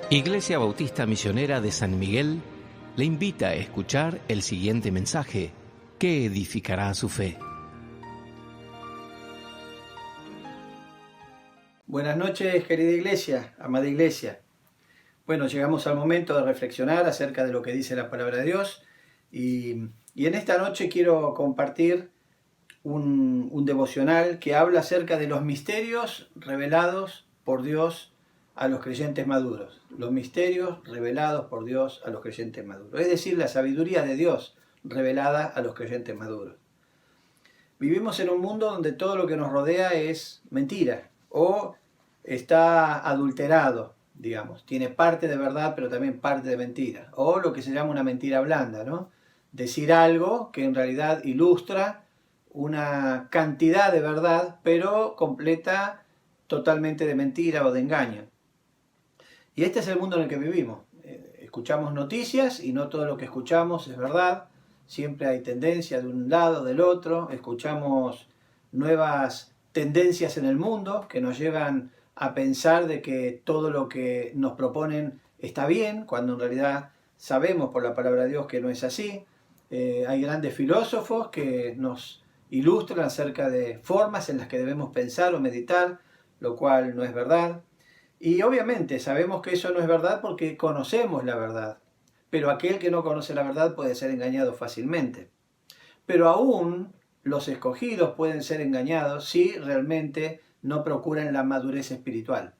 Iglesia Bautista Misionera de San Miguel le invita a escuchar el siguiente mensaje que edificará su fe. Buenas noches, querida iglesia, amada iglesia. Bueno, llegamos al momento de reflexionar acerca de lo que dice la palabra de Dios y en esta noche quiero compartir un devocional que habla acerca de los misterios revelados por Dios a los creyentes maduros. Los misterios revelados por Dios a los creyentes maduros. Es decir, la sabiduría de Dios revelada a los creyentes maduros. Vivimos en un mundo donde todo lo que nos rodea es mentira o está adulterado, digamos. Tiene parte de verdad, pero también parte de mentira. O lo que se llama una mentira blanda, ¿no? Decir algo que en realidad ilustra una cantidad de verdad, pero completa totalmente de mentira o de engaño. Y este es el mundo en el que vivimos. Escuchamos noticias y no todo lo que escuchamos es verdad. Siempre hay tendencia de un lado, del otro. Escuchamos nuevas tendencias en el mundo que nos llevan a pensar de que todo lo que nos proponen está bien, cuando en realidad sabemos por la palabra de Dios que no es así. Hay grandes filósofos que nos ilustran acerca de formas en las que debemos pensar o meditar, lo cual no es verdad. Y obviamente sabemos que eso no es verdad porque conocemos la verdad, pero aquel que no conoce la verdad puede ser engañado fácilmente. Pero aún los escogidos pueden ser engañados si realmente no procuran la madurez espiritual.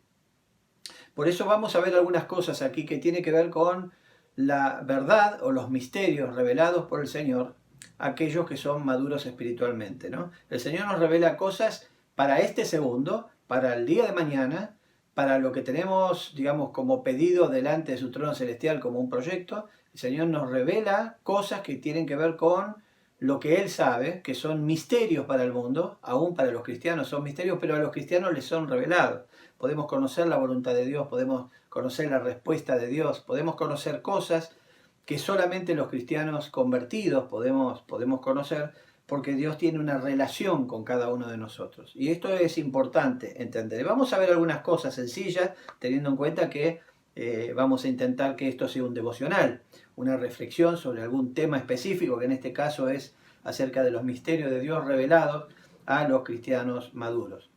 Por eso vamos a ver algunas cosas aquí que tienen que ver con la verdad o los misterios revelados por el Señor a aquellos que son maduros espiritualmente, ¿no? El Señor nos revela cosas para este segundo, para el día de mañana, para lo que tenemos, digamos, como pedido delante de su trono celestial como un proyecto. El Señor nos revela cosas que tienen que ver con lo que Él sabe, que son misterios para el mundo, aún para los cristianos son misterios, pero a los cristianos les son revelados. Podemos conocer la voluntad de Dios, podemos conocer la respuesta de Dios, podemos conocer cosas que solamente los cristianos convertidos podemos conocer, porque Dios tiene una relación con cada uno de nosotros. Y esto es importante entender. Vamos a ver algunas cosas sencillas, teniendo en cuenta que vamos a intentar que esto sea un devocional, una reflexión sobre algún tema específico, que en este caso es acerca de los misterios de Dios revelados a los cristianos maduros.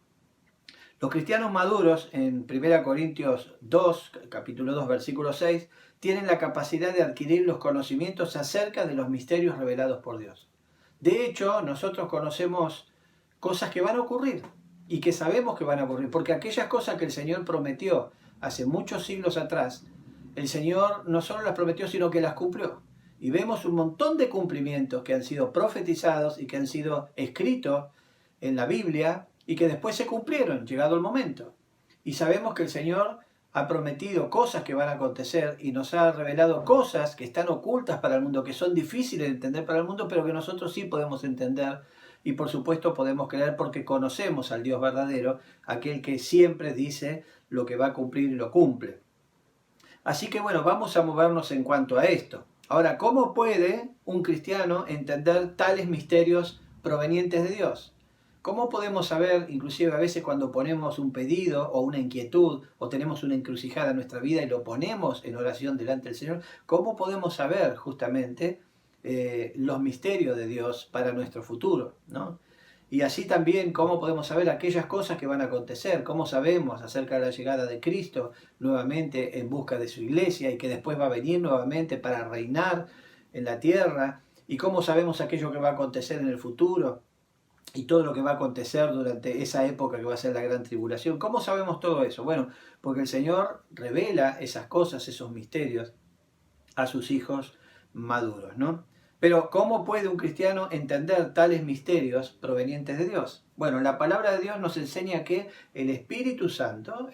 Los cristianos maduros, en 1 Corintios 2, capítulo 2, versículo 6, tienen la capacidad de adquirir los conocimientos acerca de los misterios revelados por Dios. De hecho, nosotros conocemos cosas que van a ocurrir y que sabemos que van a ocurrir, porque aquellas cosas que el Señor prometió hace muchos siglos atrás, el Señor no solo las prometió, sino que las cumplió. Y vemos un montón de cumplimientos que han sido profetizados y que han sido escritos en la Biblia y que después se cumplieron, llegado el momento. Y sabemos que el Señor ha prometido cosas que van a acontecer y nos ha revelado cosas que están ocultas para el mundo, que son difíciles de entender para el mundo, pero que nosotros sí podemos entender y por supuesto podemos creer porque conocemos al Dios verdadero, aquel que siempre dice lo que va a cumplir y lo cumple. Así que bueno, vamos a movernos en cuanto a esto. Ahora, ¿cómo puede un cristiano entender tales misterios provenientes de Dios? ¿Cómo podemos saber, inclusive a veces cuando ponemos un pedido o una inquietud o tenemos una encrucijada en nuestra vida y lo ponemos en oración delante del Señor, cómo podemos saber justamente los misterios de Dios para nuestro futuro, ¿no? Y así también cómo podemos saber aquellas cosas que van a acontecer, cómo sabemos acerca de la llegada de Cristo nuevamente en busca de su iglesia y que después va a venir nuevamente para reinar en la tierra, y cómo sabemos aquello que va a acontecer en el futuro y todo lo que va a acontecer durante esa época que va a ser la gran tribulación. ¿Cómo sabemos todo eso? Bueno, porque el Señor revela esas cosas, esos misterios a sus hijos maduros, ¿no? Pero ¿cómo puede un cristiano entender tales misterios provenientes de Dios? Bueno, la palabra de Dios nos enseña que el Espíritu Santo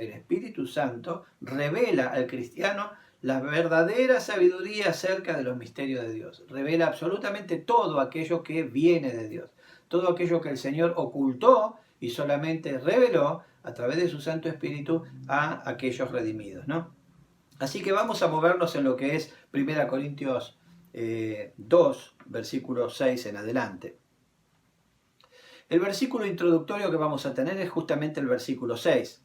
revela al cristiano la verdadera sabiduría acerca de los misterios de Dios. Revela absolutamente todo aquello que viene de Dios. Todo aquello que el Señor ocultó y solamente reveló a través de su Santo Espíritu a aquellos redimidos, ¿no? Así que vamos a movernos en lo que es 1 Corintios 2, versículo 6 en adelante. El versículo introductorio que vamos a tener es justamente el versículo 6.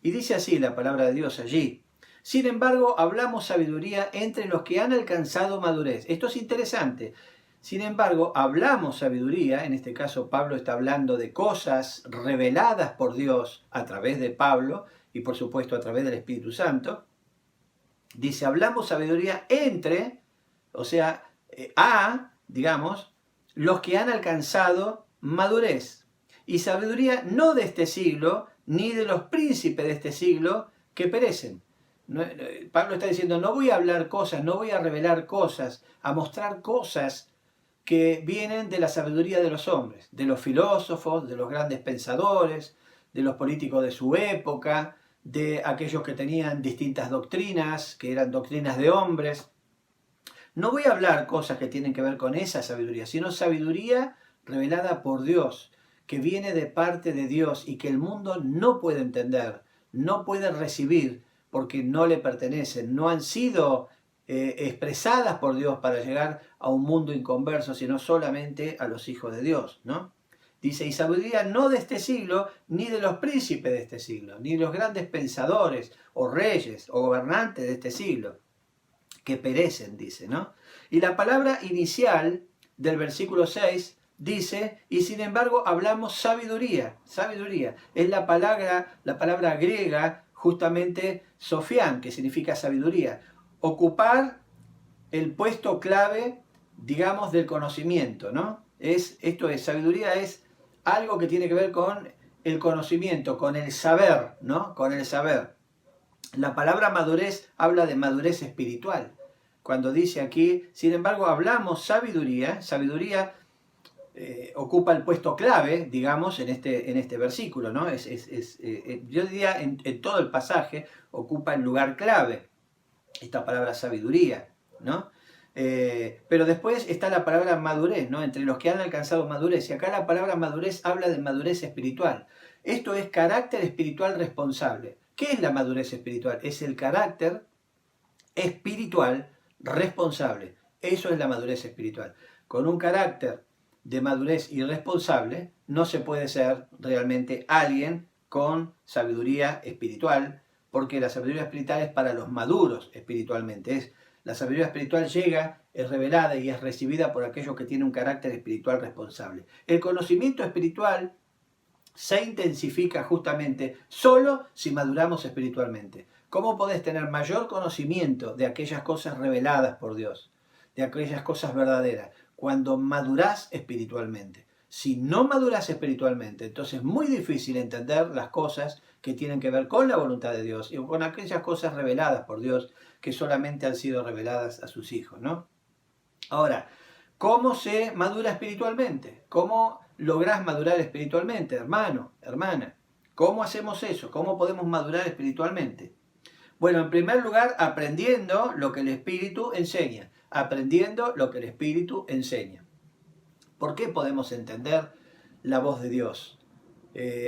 Y dice así la palabra de Dios allí: Sin embargo, hablamos sabiduría entre los que han alcanzado madurez. Esto es interesante. Sin embargo, hablamos sabiduría, en este caso Pablo está hablando de cosas reveladas por Dios a través de Pablo y por supuesto a través del Espíritu Santo. Dice, hablamos sabiduría entre, o sea, digamos, los que han alcanzado madurez. Y sabiduría no de este siglo, ni de los príncipes de este siglo que perecen. Pablo está diciendo, no voy a hablar cosas, no voy a revelar cosas, a mostrar cosas que vienen de la sabiduría de los hombres, de los filósofos, de los grandes pensadores, de los políticos de su época, de aquellos que tenían distintas doctrinas, que eran doctrinas de hombres. No voy a hablar cosas que tienen que ver con esa sabiduría, sino sabiduría revelada por Dios, que viene de parte de Dios y que el mundo no puede entender, no puede recibir, porque no le pertenecen, no han sido expresadas por Dios para llegar a un mundo inconverso, sino solamente a los hijos de Dios, ¿no? Dice, y sabiduría no de este siglo, ni de los príncipes de este siglo, ni de los grandes pensadores, o reyes, o gobernantes de este siglo, que perecen, dice, ¿no? Y la palabra inicial del versículo 6 dice, y sin embargo hablamos sabiduría. Sabiduría es la palabra griega, justamente sofián, que significa sabiduría. Ocupar el puesto clave, digamos, del conocimiento, ¿no? Sabiduría es algo que tiene que ver con el conocimiento, con el saber, ¿no? Con el saber. La palabra madurez habla de madurez espiritual. Cuando dice aquí, sin embargo, hablamos sabiduría, ocupa el puesto clave, digamos, en este versículo, ¿no? Yo diría en todo el pasaje ocupa el lugar clave esta palabra sabiduría, ¿no? Pero después está la palabra madurez, ¿no? Entre los que han alcanzado madurez. Y acá la palabra madurez habla de madurez espiritual. Esto es carácter espiritual responsable. ¿Qué es la madurez espiritual? Es el carácter espiritual responsable. Eso es la madurez espiritual. Con un carácter de madurez irresponsable no se puede ser realmente alguien con sabiduría espiritual, porque la sabiduría espiritual es para los maduros espiritualmente. La sabiduría espiritual llega, es revelada y es recibida por aquellos que tienen un carácter espiritual responsable. El conocimiento espiritual se intensifica justamente solo si maduramos espiritualmente. ¿Cómo podés tener mayor conocimiento de aquellas cosas reveladas por Dios, de aquellas cosas verdaderas? Cuando madurás espiritualmente. Si no madurás espiritualmente, entonces es muy difícil entender las cosas que tienen que ver con la voluntad de Dios y con aquellas cosas reveladas por Dios que solamente han sido reveladas a sus hijos, ¿no? Ahora, ¿cómo se madura espiritualmente? ¿Cómo lográs madurar espiritualmente, hermano, hermana? ¿Cómo hacemos eso? ¿Cómo podemos madurar espiritualmente? Bueno, en primer lugar, aprendiendo lo que el Espíritu enseña. Aprendiendo lo que el Espíritu enseña. ¿Por qué podemos entender la voz de Dios?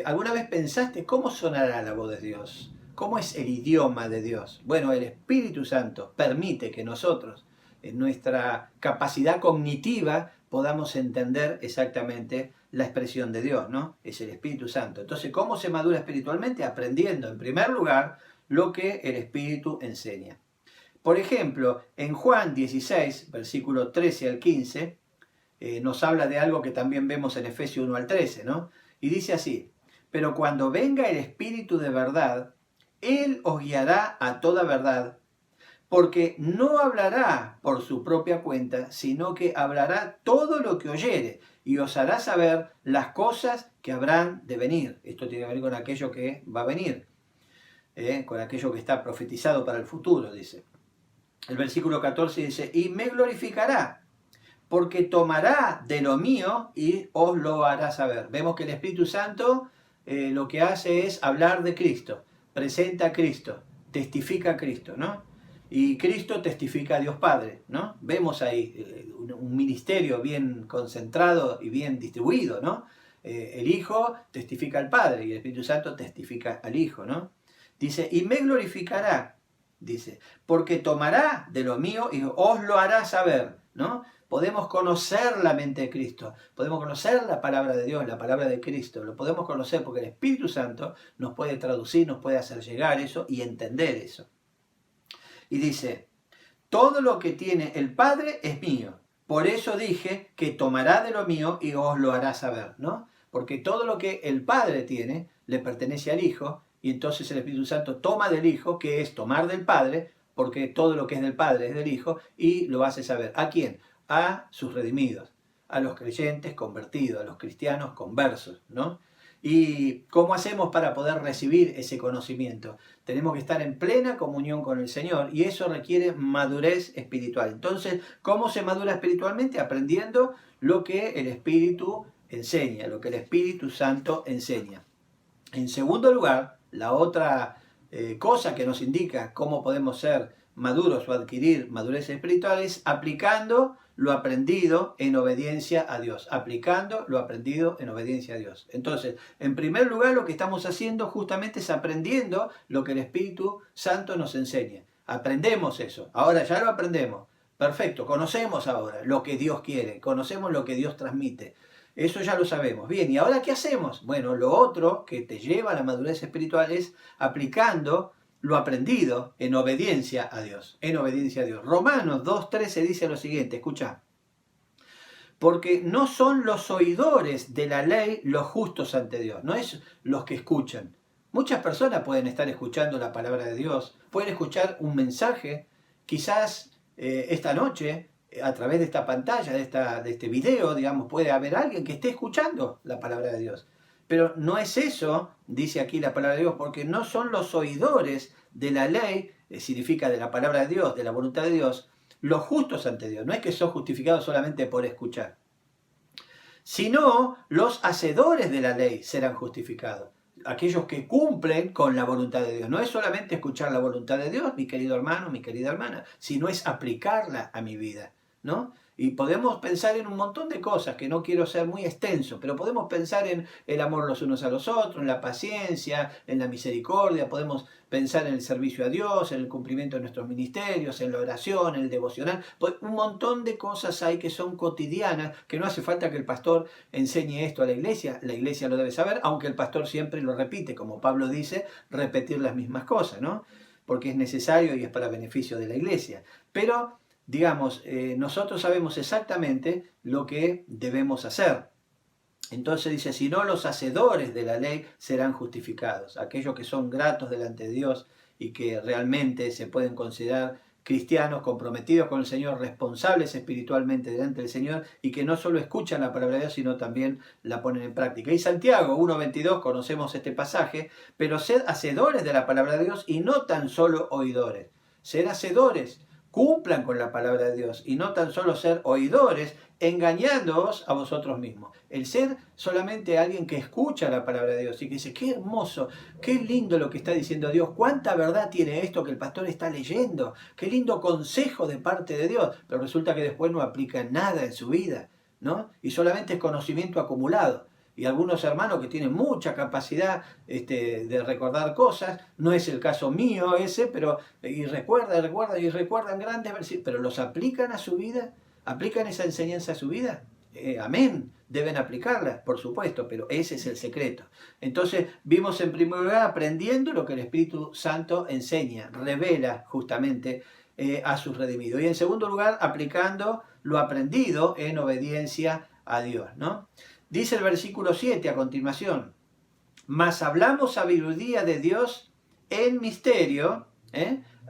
¿Alguna vez pensaste cómo sonará la voz de Dios? ¿Cómo es el idioma de Dios? Bueno, el Espíritu Santo permite que nosotros, en nuestra capacidad cognitiva, podamos entender exactamente la expresión de Dios, ¿no? Es el Espíritu Santo. Entonces, ¿cómo se madura espiritualmente? Aprendiendo, en primer lugar, lo que el Espíritu enseña. Por ejemplo, en Juan 16, versículo 13 al 15, nos habla de algo que también vemos en Efesios 1 al 13, ¿no? Y dice así, pero cuando venga el Espíritu de verdad, Él os guiará a toda verdad, porque no hablará por su propia cuenta, sino que hablará todo lo que oyere, y os hará saber las cosas que habrán de venir. Esto tiene que ver con aquello que va a venir, con aquello que está profetizado para el futuro, dice. El versículo 14 dice, y me glorificará, porque tomará de lo mío y os lo hará saber. Vemos que el Espíritu Santo lo que hace es hablar de Cristo, presenta a Cristo, testifica a Cristo, ¿no? Y Cristo testifica a Dios Padre, ¿no? Vemos ahí un ministerio bien concentrado y bien distribuido, ¿no? El Hijo testifica al Padre y el Espíritu Santo testifica al Hijo, ¿no? Dice, y me glorificará, dice, porque tomará de lo mío y os lo hará saber, ¿no? Podemos conocer la mente de Cristo, podemos conocer la palabra de Dios, la palabra de Cristo, lo podemos conocer porque el Espíritu Santo nos puede traducir, nos puede hacer llegar eso y entender eso. Y dice, todo lo que tiene el Padre es mío. Por eso dije que tomará de lo mío y os lo hará saber, ¿no? Porque todo lo que el Padre tiene le pertenece al Hijo, y entonces el Espíritu Santo toma del Hijo, que es tomar del Padre, porque todo lo que es del Padre es del Hijo, y lo hace saber. ¿A quién? A sus redimidos, a los creyentes convertidos, a los cristianos conversos, ¿no? ¿Y cómo hacemos para poder recibir ese conocimiento? Tenemos que estar en plena comunión con el Señor, y eso requiere madurez espiritual. Entonces, ¿cómo se madura espiritualmente? Aprendiendo lo que el Espíritu enseña, lo que el Espíritu Santo enseña. En segundo lugar, la otra cosa que nos indica cómo podemos ser maduros o adquirir madurez espiritual es aplicando lo aprendido en obediencia a Dios. Aplicando lo aprendido en obediencia a Dios. Entonces, en primer lugar, lo que estamos haciendo justamente es aprendiendo lo que el Espíritu Santo nos enseña. Aprendemos eso. Ahora ya lo aprendemos. Perfecto. Conocemos ahora lo que Dios quiere. Conocemos lo que Dios transmite. Eso ya lo sabemos. Bien, ¿y ahora qué hacemos? Bueno, lo otro que te lleva a la madurez espiritual es aplicando lo aprendido en obediencia a Dios. En obediencia a Dios. Romanos 2:13 dice lo siguiente, escucha. Porque no son los oidores de la ley los justos ante Dios, no es los que escuchan. Muchas personas pueden estar escuchando la palabra de Dios, pueden escuchar un mensaje, quizás esta noche, a través de esta pantalla, de este video, digamos, puede haber alguien que esté escuchando la palabra de Dios. Pero no es eso, dice aquí la palabra de Dios, porque no son los oidores de la ley, significa de la palabra de Dios, de la voluntad de Dios, los justos ante Dios. No es que son justificados solamente por escuchar, sino los hacedores de la ley serán justificados. Aquellos que cumplen con la voluntad de Dios. No es solamente escuchar la voluntad de Dios, mi querido hermano, mi querida hermana, sino es aplicarla a mi vida, ¿no? Y podemos pensar en un montón de cosas, que no quiero ser muy extenso, pero podemos pensar en el amor los unos a los otros, en la paciencia, en la misericordia, podemos pensar en el servicio a Dios, en el cumplimiento de nuestros ministerios, en la oración, en el devocional. Un montón de cosas hay que son cotidianas, que no hace falta que el pastor enseñe esto a la iglesia lo debe saber, aunque el pastor siempre lo repite, como Pablo dice, repetir las mismas cosas, ¿no? Porque es necesario y es para beneficio de la iglesia. Pero digamos, nosotros sabemos exactamente lo que debemos hacer. Entonces dice, si no, los hacedores de la ley serán justificados. Aquellos que son gratos delante de Dios y que realmente se pueden considerar cristianos comprometidos con el Señor, responsables espiritualmente delante del Señor y que no solo escuchan la palabra de Dios, sino también la ponen en práctica. Y Santiago 1:22, conocemos este pasaje, pero sed hacedores de la palabra de Dios y no tan solo oidores. Sed hacedores. Cumplan con la palabra de Dios y no tan solo ser oidores, engañándoos a vosotros mismos. El ser solamente alguien que escucha la palabra de Dios y que dice, qué hermoso, qué lindo lo que está diciendo Dios, cuánta verdad tiene esto que el pastor está leyendo, qué lindo consejo de parte de Dios, pero resulta que después no aplica nada en su vida, ¿no? Y solamente es conocimiento acumulado. Y algunos hermanos que tienen mucha capacidad de recordar cosas, no es el caso mío ese, pero recuerdan grandes versículos, pero los aplican a su vida, aplican esa enseñanza a su vida. Amén, deben aplicarla, por supuesto, pero ese es el secreto. Entonces vimos en primer lugar aprendiendo lo que el Espíritu Santo enseña, revela justamente a sus redimidos. Y en segundo lugar, aplicando lo aprendido en obediencia a Dios, ¿no? Dice el versículo 7 a continuación, mas hablamos sabiduría de Dios en misterio,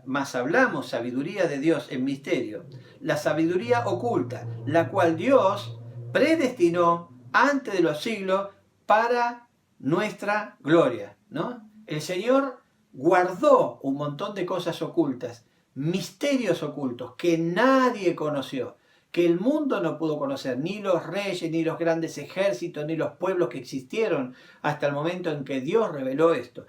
mas hablamos sabiduría de Dios en misterio, la sabiduría oculta, la cual Dios predestinó antes de los siglos para nuestra gloria, ¿no? El Señor guardó un montón de cosas ocultas, misterios ocultos que nadie conoció, que el mundo no pudo conocer, ni los reyes, ni los grandes ejércitos, ni los pueblos que existieron hasta el momento en que Dios reveló esto.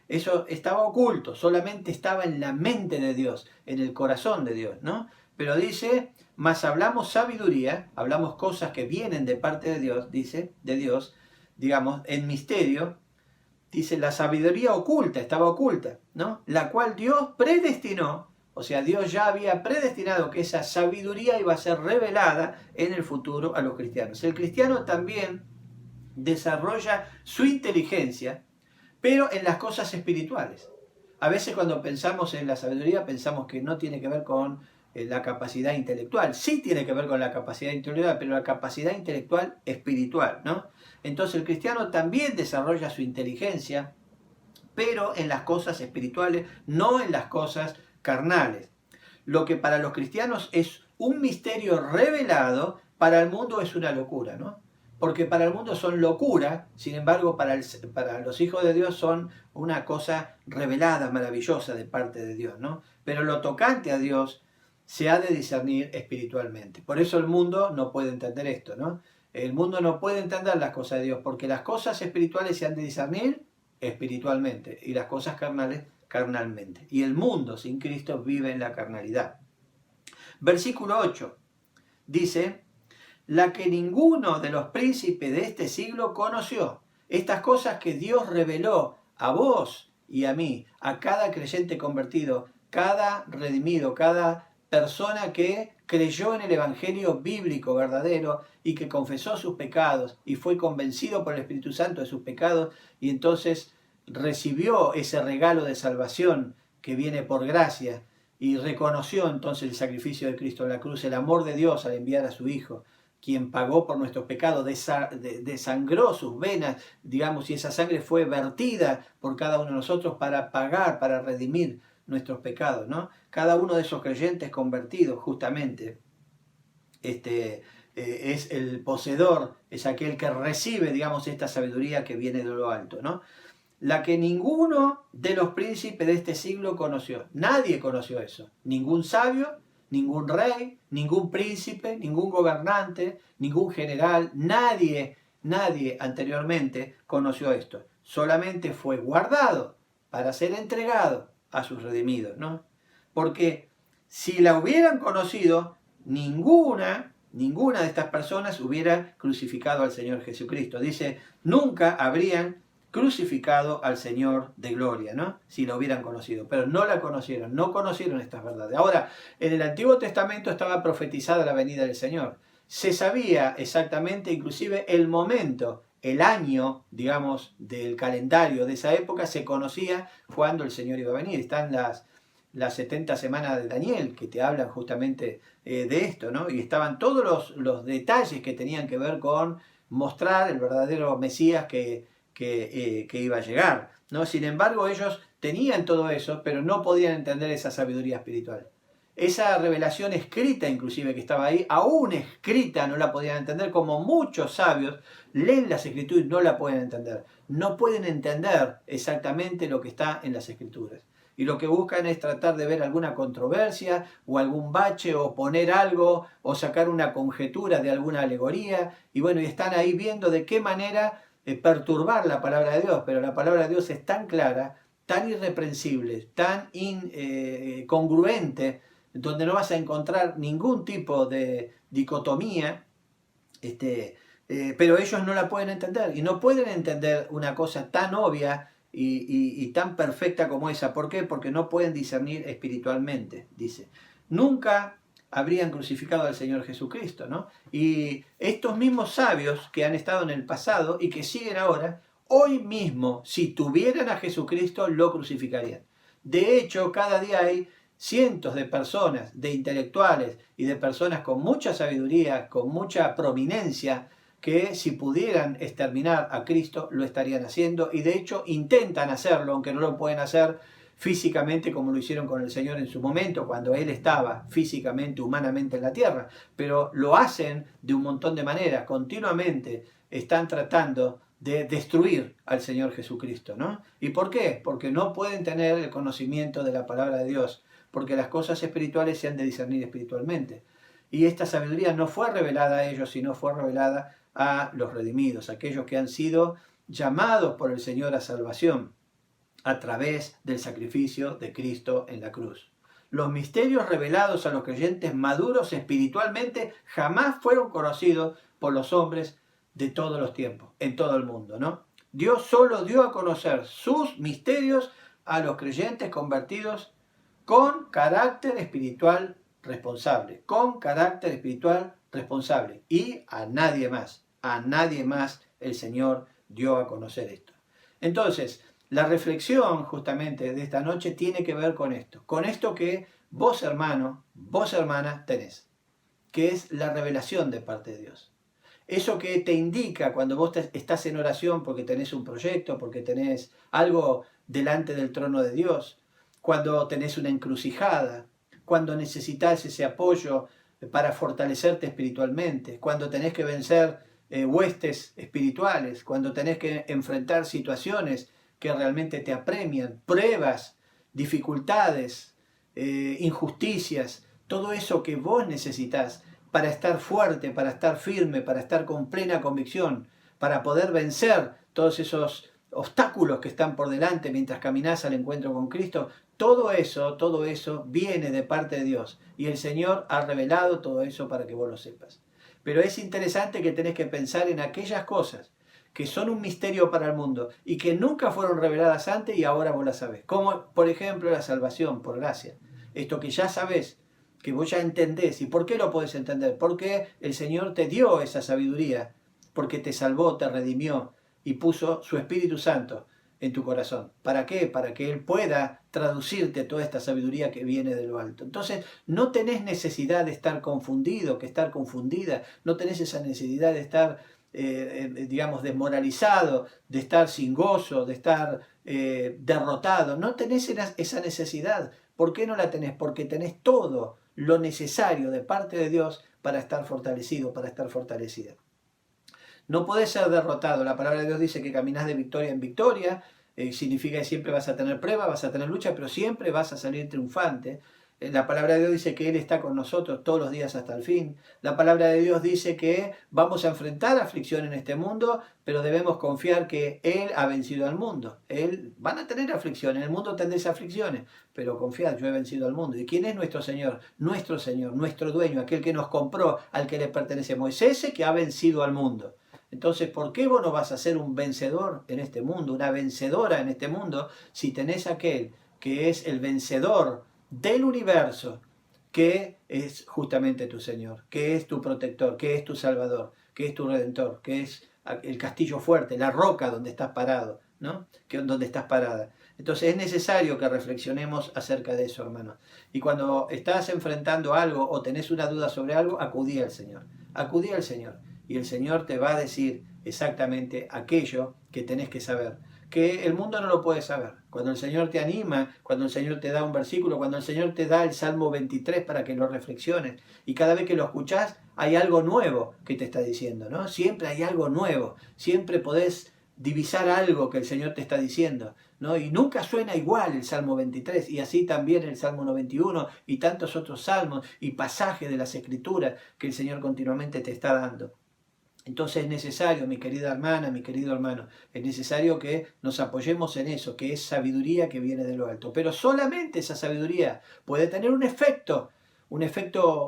Eso estaba oculto, solamente estaba en la mente de Dios, en el corazón de Dios, ¿no? Pero dice, mas hablamos sabiduría, hablamos cosas que vienen de parte de Dios, dice, de Dios, digamos, en misterio, dice, la sabiduría oculta, estaba oculta, ¿no? La cual Dios predestinó. O sea, Dios ya había predestinado que esa sabiduría iba a ser revelada en el futuro a los cristianos. El cristiano también desarrolla su inteligencia, pero en las cosas espirituales. A veces cuando pensamos en la sabiduría pensamos que no tiene que ver con la capacidad intelectual. Sí tiene que ver con la capacidad intelectual, pero la capacidad intelectual espiritual, ¿no? Entonces el cristiano también desarrolla su inteligencia, pero en las cosas espirituales, no en las cosas carnales. Lo que para los cristianos es un misterio revelado, para el mundo es una locura, ¿no? Porque para el mundo son locura, sin embargo para los hijos de Dios son una cosa revelada, maravillosa de parte de Dios, ¿no? Pero lo tocante a Dios se ha de discernir espiritualmente. Por eso el mundo no puede entender esto, ¿no? El mundo no puede entender las cosas de Dios, porque las cosas espirituales se han de discernir espiritualmente y las cosas carnales carnalmente. Y el mundo sin Cristo vive en la carnalidad. Versículo 8 dice: la que ninguno de los príncipes de este siglo conoció. Estas cosas que Dios reveló a vos y a mí, a cada creyente convertido, cada redimido, cada persona que creyó en el evangelio bíblico verdadero y que confesó sus pecados y fue convencido por el Espíritu Santo de sus pecados y entonces recibió ese regalo de salvación que viene por gracia y reconoció entonces el sacrificio de Cristo en la cruz, el amor de Dios al enviar a su Hijo, quien pagó por nuestros pecados, desangró sus venas, digamos, y esa sangre fue vertida por cada uno de nosotros para pagar, para redimir nuestros pecados, ¿no? Cada uno de esos creyentes convertidos, justamente, es el poseedor, es aquel que recibe, digamos, esta sabiduría que viene de lo alto, ¿no? La que ninguno de los príncipes de este siglo conoció. Nadie conoció eso. Ningún sabio, ningún rey, ningún príncipe, ningún gobernante, ningún general, nadie anteriormente conoció esto. Solamente fue guardado para ser entregado a sus redimidos, ¿no? Porque si la hubieran conocido, ninguna de estas personas hubiera crucificado al Señor Jesucristo. Dice, nunca habrían crucificado al Señor de gloria, ¿no? Si lo hubieran conocido, pero no la conocieron, no conocieron estas verdades. Ahora, en el Antiguo Testamento estaba profetizada la venida del Señor. Se sabía exactamente, inclusive el momento, el año, digamos, del calendario de esa época, se conocía cuándo el Señor iba a venir. Están las 70 semanas de Daniel, que te hablan justamente de esto, ¿no? Y estaban todos los detalles que tenían que ver con mostrar el verdadero Mesías que iba a llegar, ¿no? Sin embargo, ellos tenían todo eso, pero no podían entender esa sabiduría espiritual. Esa revelación escrita, inclusive, que estaba ahí, aún escrita, no la podían entender, como muchos sabios leen las escrituras y no la pueden entender. No pueden entender exactamente lo que está en las escrituras. Y lo que buscan es tratar de ver alguna controversia o algún bache o poner algo o sacar una conjetura de alguna alegoría. Y bueno, y están ahí viendo de qué manera perturbar la palabra de Dios, pero la palabra de Dios es tan clara, tan irreprensible, tan congruente, donde no vas a encontrar ningún tipo de dicotomía, pero ellos no la pueden entender, y no pueden entender una cosa tan obvia y tan perfecta como esa. ¿Por qué? Porque no pueden discernir espiritualmente, dice. Nunca habrían crucificado al Señor Jesucristo, ¿no? Y estos mismos sabios que han estado en el pasado y que siguen ahora, hoy mismo, si tuvieran a Jesucristo, lo crucificarían. De hecho, cada día hay cientos de personas, de intelectuales y de personas con mucha sabiduría, con mucha prominencia, que si pudieran exterminar a Cristo, lo estarían haciendo, y de hecho intentan hacerlo, aunque no lo pueden hacer físicamente como lo hicieron con el Señor en su momento, cuando Él estaba físicamente, humanamente en la tierra, pero lo hacen de un montón de maneras, continuamente están tratando de destruir al Señor Jesucristo, ¿no? ¿Y por qué? Porque no pueden tener el conocimiento de la palabra de Dios, porque las cosas espirituales se han de discernir espiritualmente. Y esta sabiduría no fue revelada a ellos, sino fue revelada a los redimidos, aquellos que han sido llamados por el Señor a salvación a través del sacrificio de Cristo en la cruz. Los misterios revelados a los creyentes maduros espiritualmente jamás fueron conocidos por los hombres de todos los tiempos, en todo el mundo, ¿no? Dios solo dio a conocer sus misterios a los creyentes convertidos con carácter espiritual responsable, y a nadie más el Señor dio a conocer esto. Entonces, La reflexión justamente de esta noche tiene que ver con esto que vos hermano, vos hermana tenés, que es la revelación de parte de Dios. Eso que te indica cuando vos estás en oración porque tenés un proyecto, porque tenés algo delante del trono de Dios, cuando tenés una encrucijada, cuando necesitas ese apoyo para fortalecerte espiritualmente, cuando tenés que vencer huestes espirituales, cuando tenés que enfrentar situaciones que realmente te apremian, pruebas, dificultades, injusticias, todo eso que vos necesitas para estar fuerte, para estar firme, para estar con plena convicción, para poder vencer todos esos obstáculos que están por delante mientras caminás al encuentro con Cristo. Todo eso viene de parte de Dios y el Señor ha revelado todo eso para que vos lo sepas. Pero es interesante que tenés que pensar en aquellas cosas que son un misterio para el mundo y que nunca fueron reveladas antes y ahora vos las sabés. Como por ejemplo la salvación por gracia. Esto que ya sabés, que vos ya entendés. ¿Y por qué lo podés entender? Porque el Señor te dio esa sabiduría, porque te salvó, te redimió y puso su Espíritu Santo en tu corazón. ¿Para qué? Para que Él pueda traducirte toda esta sabiduría que viene de lo alto. Entonces, no tenés necesidad de estar confundido, que estar confundida, no tenés esa necesidad de estar, digamos, desmoralizado, de estar sin gozo, de estar derrotado. No tenés esa necesidad. ¿Por qué no la tenés? Porque tenés todo lo necesario de parte de Dios para estar fortalecido, para estar fortalecida. No podés ser derrotado. La palabra de Dios dice que caminás de victoria en victoria. Significa que siempre vas a tener prueba, vas a tener lucha, pero siempre vas a salir triunfante. La palabra de Dios dice que Él está con nosotros todos los días hasta el fin. La palabra de Dios dice que vamos a enfrentar aflicción en este mundo, pero debemos confiar que Él ha vencido al mundo. Van a tener aflicción, en el mundo tendréis aflicciones, pero confiad, yo he vencido al mundo. ¿Y quién es nuestro Señor? Nuestro Señor, nuestro dueño, aquel que nos compró, al que le pertenecemos. Es ese que ha vencido al mundo. Entonces, ¿por qué vos no vas a ser un vencedor en este mundo, una vencedora en este mundo, si tenés aquel que es el vencedor del universo, que es justamente tu Señor, que es tu protector, que es tu Salvador, que es tu Redentor, que es el castillo fuerte, la roca donde estás parado, ¿no? Donde estás parada. Entonces es necesario que reflexionemos acerca de eso, hermanos. Y cuando estás enfrentando algo o tenés una duda sobre algo, acudí al Señor. Acudí al Señor. Y el Señor te va a decir exactamente aquello que tenés que saber, que el mundo no lo puede saber. Cuando el Señor te anima, cuando el Señor te da un versículo, cuando el Señor te da el Salmo 23 para que lo reflexiones, y cada vez que lo escuchás hay algo nuevo que te está diciendo, ¿no? Siempre hay algo nuevo, siempre podés divisar algo que el Señor te está diciendo, ¿no? Y nunca suena igual el Salmo 23, y así también el Salmo 91, y tantos otros salmos y pasajes de las Escrituras que el Señor continuamente te está dando. Entonces es necesario, mi querida hermana, mi querido hermano, es necesario que nos apoyemos en eso, que es sabiduría que viene de lo alto. Pero solamente esa sabiduría puede tener un efecto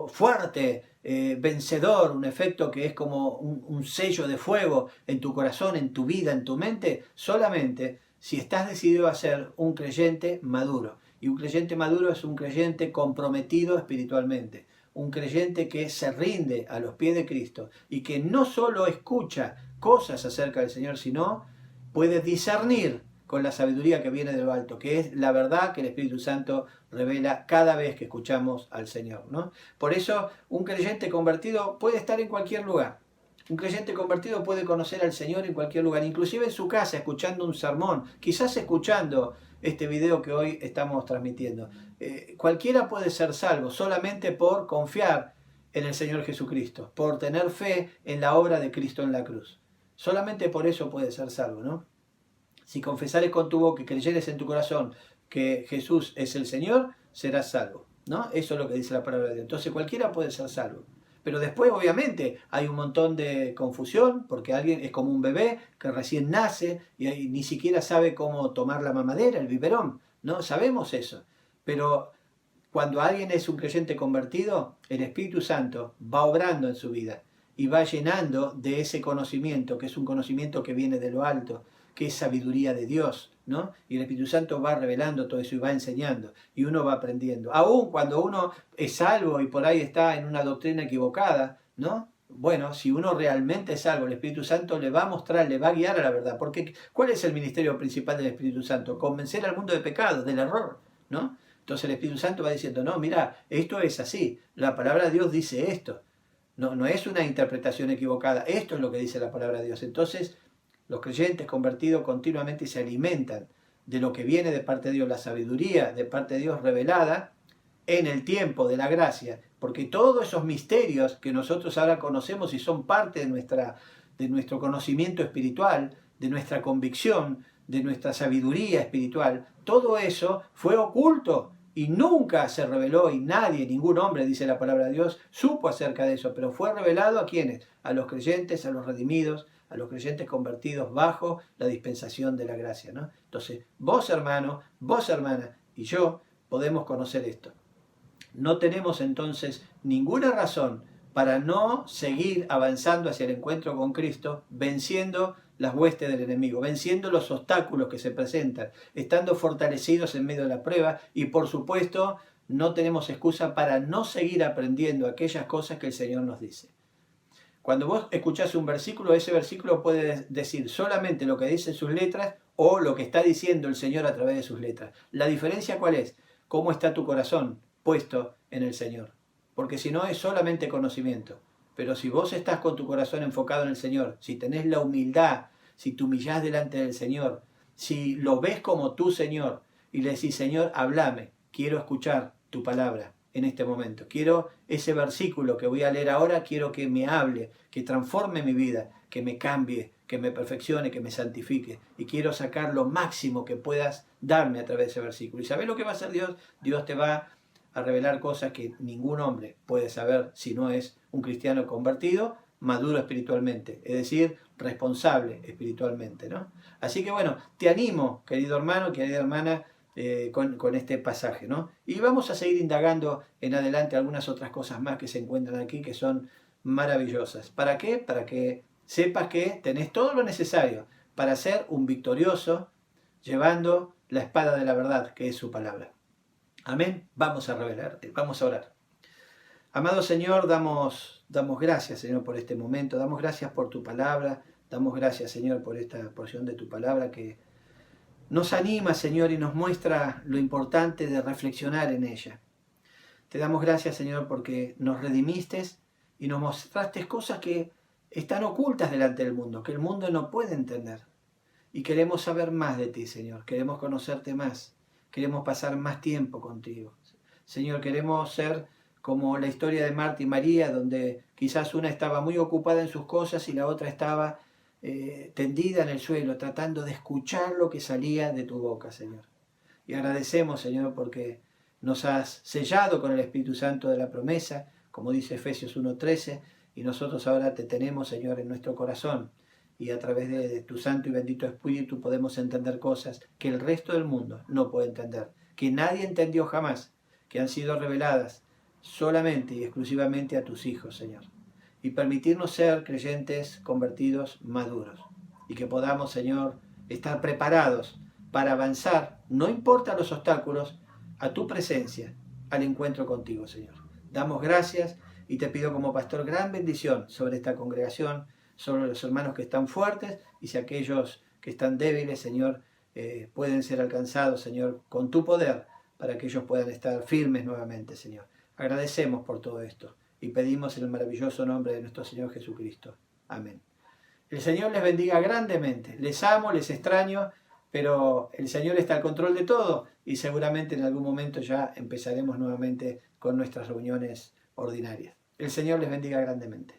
fuerte, vencedor, un efecto que es como un sello de fuego en tu corazón, en tu vida, en tu mente, solamente si estás decidido a ser un creyente maduro. Y un creyente maduro es un creyente comprometido espiritualmente. Un creyente que se rinde a los pies de Cristo y que no solo escucha cosas acerca del Señor, sino puede discernir con la sabiduría que viene de lo alto, que es la verdad que el Espíritu Santo revela cada vez que escuchamos al Señor, ¿no? Por eso un creyente convertido puede estar en cualquier lugar. Un creyente convertido puede conocer al Señor en cualquier lugar, inclusive en su casa, escuchando un sermón, quizás escuchando este video que hoy estamos transmitiendo. Cualquiera puede ser salvo solamente por confiar en el Señor Jesucristo, por tener fe en la obra de Cristo en la cruz. Solamente por eso puede ser salvo, ¿no? Si confesares con tu boca y creyeres en tu corazón que Jesús es el Señor, serás salvo, ¿no? Eso es lo que dice la palabra de Dios. Entonces cualquiera puede ser salvo. Pero después, obviamente, hay un montón de confusión, porque alguien es como un bebé que recién nace y ni siquiera sabe cómo tomar la mamadera, el biberón, ¿no? Sabemos eso. Pero cuando alguien es un creyente convertido, el Espíritu Santo va obrando en su vida y va llenando de ese conocimiento, que es un conocimiento que viene de lo alto, que es sabiduría de Dios, ¿no? Y el Espíritu Santo va revelando todo eso y va enseñando, y uno va aprendiendo. Aún cuando uno es salvo y por ahí está en una doctrina equivocada, ¿no? Bueno, si uno realmente es salvo, el Espíritu Santo le va a mostrar, le va a guiar a la verdad. Porque, ¿cuál es el ministerio principal del Espíritu Santo? Convencer al mundo de pecado, del error, ¿no? Entonces el Espíritu Santo va diciendo, no, mira, esto es así, la palabra de Dios dice esto. No es una interpretación equivocada, esto es lo que dice la palabra de Dios. Entonces, los creyentes convertidos continuamente se alimentan de lo que viene de parte de Dios, la sabiduría de parte de Dios revelada en el tiempo de la gracia, porque todos esos misterios que nosotros ahora conocemos y son parte de nuestro conocimiento espiritual, de nuestra convicción, de nuestra sabiduría espiritual, todo eso fue oculto y nunca se reveló, y nadie, ningún hombre, dice la palabra de Dios, supo acerca de eso, pero fue revelado ¿a quiénes? A los creyentes, a los redimidos, a los creyentes convertidos bajo la dispensación de la gracia, ¿no? Entonces, vos hermano, vos hermana y yo podemos conocer esto. No tenemos entonces ninguna razón para no seguir avanzando hacia el encuentro con Cristo, venciendo las huestes del enemigo, venciendo los obstáculos que se presentan, estando fortalecidos en medio de la prueba y por supuesto no tenemos excusa para no seguir aprendiendo aquellas cosas que el Señor nos dice. Cuando vos escuchás un versículo, ese versículo puede decir solamente lo que dicen sus letras o lo que está diciendo el Señor a través de sus letras. ¿La diferencia cuál es? ¿Cómo está tu corazón puesto en el Señor? Porque si no es solamente conocimiento. Pero si vos estás con tu corazón enfocado en el Señor, si tenés la humildad, si te humillás delante del Señor, si lo ves como tu Señor y le decís, Señor, háblame, quiero escuchar tu palabra en este momento. Quiero ese versículo que voy a leer ahora, quiero que me hable, que transforme mi vida, que me cambie, que me perfeccione, que me santifique. Y quiero sacar lo máximo que puedas darme a través de ese versículo. ¿Y sabés lo que va a hacer Dios? Dios te va a revelar cosas que ningún hombre puede saber si no es un cristiano convertido, maduro espiritualmente, es decir, responsable espiritualmente, ¿no? Así que bueno, te animo, querido hermano, querida hermana, con este pasaje, ¿no? Y vamos a seguir indagando en adelante algunas otras cosas más que se encuentran aquí que son maravillosas. ¿Para qué? Para que sepas que tenés todo lo necesario para ser un victorioso llevando la espada de la verdad, que es su palabra. Amén. Vamos a vamos a orar. Amado Señor, damos gracias, Señor, por este momento. Damos gracias por tu palabra. Damos gracias, Señor, por esta porción de tu palabra que nos anima, Señor, y nos muestra lo importante de reflexionar en ella. Te damos gracias, Señor, porque nos redimiste y nos mostraste cosas que están ocultas delante del mundo, que el mundo no puede entender. Y queremos saber más de ti, Señor. Queremos conocerte más. Queremos pasar más tiempo contigo. Señor, queremos ser como la historia de Marta y María, donde quizás una estaba muy ocupada en sus cosas y la otra estaba tendida en el suelo, tratando de escuchar lo que salía de tu boca, Señor. Y agradecemos, Señor, porque nos has sellado con el Espíritu Santo de la promesa, como dice Efesios 1:13, y nosotros ahora te tenemos, Señor, en nuestro corazón. Y a través de tu santo y bendito Espíritu podemos entender cosas que el resto del mundo no puede entender, que nadie entendió jamás, que han sido reveladas solamente y exclusivamente a tus hijos, Señor. Y permitirnos ser creyentes convertidos maduros. Y que podamos, Señor, estar preparados para avanzar, no importa los obstáculos, a tu presencia, al encuentro contigo, Señor. Damos gracias y te pido como pastor gran bendición sobre esta congregación, sobre los hermanos que están fuertes y si aquellos que están débiles, Señor, pueden ser alcanzados, Señor, con tu poder para que ellos puedan estar firmes nuevamente, Señor. Agradecemos por todo esto y pedimos en el maravilloso nombre de nuestro Señor Jesucristo. Amén. El Señor les bendiga grandemente. Les amo, les extraño, pero el Señor está al control de todo y seguramente en algún momento ya empezaremos nuevamente con nuestras reuniones ordinarias. El Señor les bendiga grandemente.